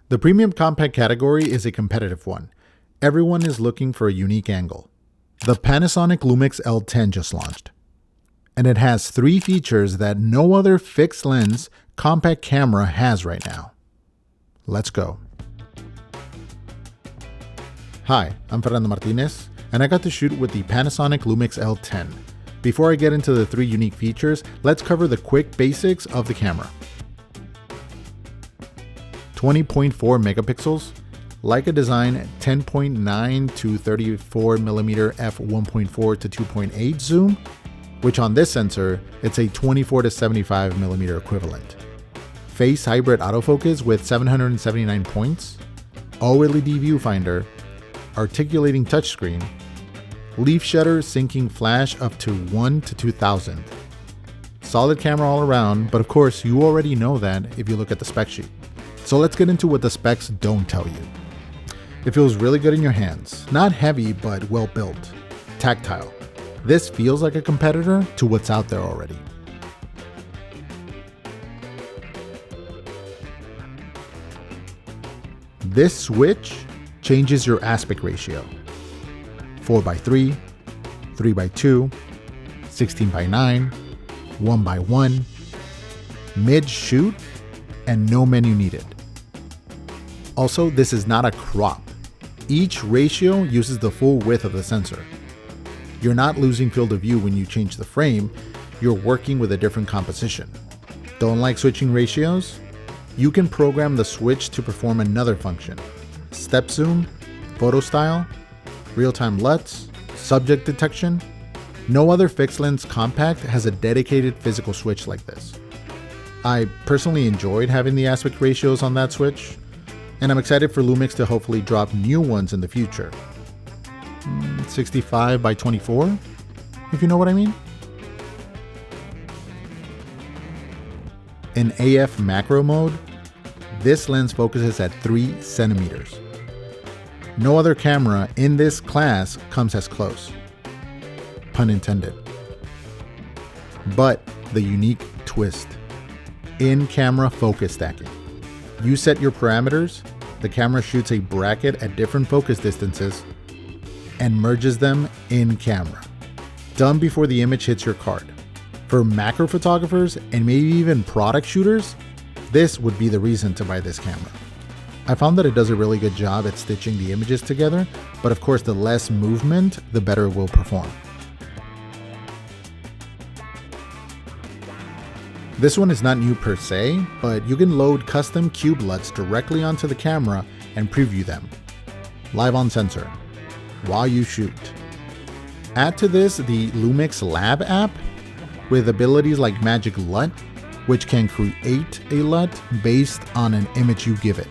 The premium compact category is a competitive one. Everyone is looking for a unique angle. The Panasonic Lumix L10 just launched, and it has 3 features that no other fixed lens compact camera has right now. Let's go. Hi, I'm Fernando Martinez, and I got to shoot with the Panasonic Lumix L10. Before I get into the 3 unique features, let's cover the quick basics of the camera. 20.4 megapixels, Leica design 10.9 to 34mm f1.4 to 2.8 zoom, which on this sensor, it's a 24 to 75mm equivalent. Phase hybrid autofocus with 779 points, OLED viewfinder, articulating touchscreen, leaf shutter syncing flash up to 1 to 2000. Solid camera all around, but of course you already know that if you look at the spec sheet. So let's get into what the specs don't tell you. It feels really good in your hands. Not heavy, but well built. Tactile. This feels like a competitor to what's out there already. This switch changes your aspect ratio. 4:3, 3:2, 16:9, 1:1, mid-shoot, and no menu needed. Also, this is not a crop. Each ratio uses the full width of the sensor. You're not losing field of view when you change the frame, you're working with a different composition. Don't like switching ratios? You can program the switch to perform another function. Step zoom, photo style, real-time LUTs, subject detection. No other fixed lens compact has a dedicated physical switch like this. I personally enjoyed having the aspect ratios on that switch, and I'm excited for Lumix to hopefully drop new ones in the future. 65:24, if you know what I mean. In AF macro mode, this lens focuses at 3 centimeters. No other camera in this class comes as close. Pun intended. But the unique twist. In-camera focus stacking. You set your parameters, the camera shoots a bracket at different focus distances and merges them in camera. Done before the image hits your card. For macro photographers and maybe even product shooters, this would be the reason to buy this camera. I found that it does a really good job at stitching the images together, but of course the less movement, the better it will perform. This one is not new per se, but you can load custom cube LUTs directly onto the camera and preview them, live on sensor, while you shoot. Add to this the Lumix Lab app with abilities like Magic LUT, which can create a LUT based on an image you give it.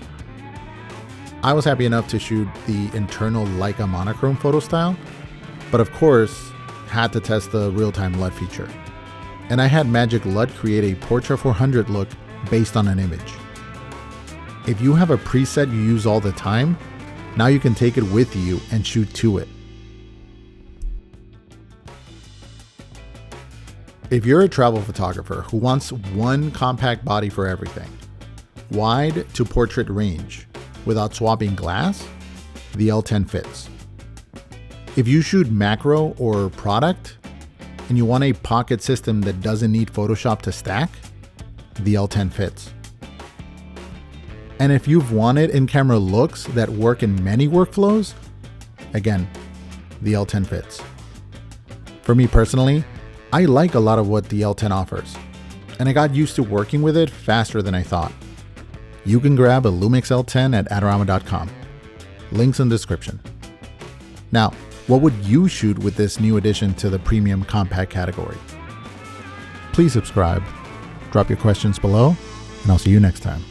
I was happy enough to shoot the internal Leica monochrome photo style, but of course had to test the real-time LUT feature. And I had Magic LUT create a Portra 400 look based on an image. If you have a preset you use all the time, now you can take it with you and shoot to it. If you're a travel photographer who wants one compact body for everything, wide to portrait range, without swapping glass, the L10 fits. If you shoot macro or product, and you want a pocket system that doesn't need Photoshop to stack, the L10 fits. And if you've wanted in-camera looks that work in many workflows, again, the L10 fits. For me personally, I like a lot of what the L10 offers, and I got used to working with it faster than I thought. You can grab a Lumix L10 at Adorama.com. Links in the description. Now, what would you shoot with this new addition to the premium compact category? Please subscribe, drop your questions below, and I'll see you next time.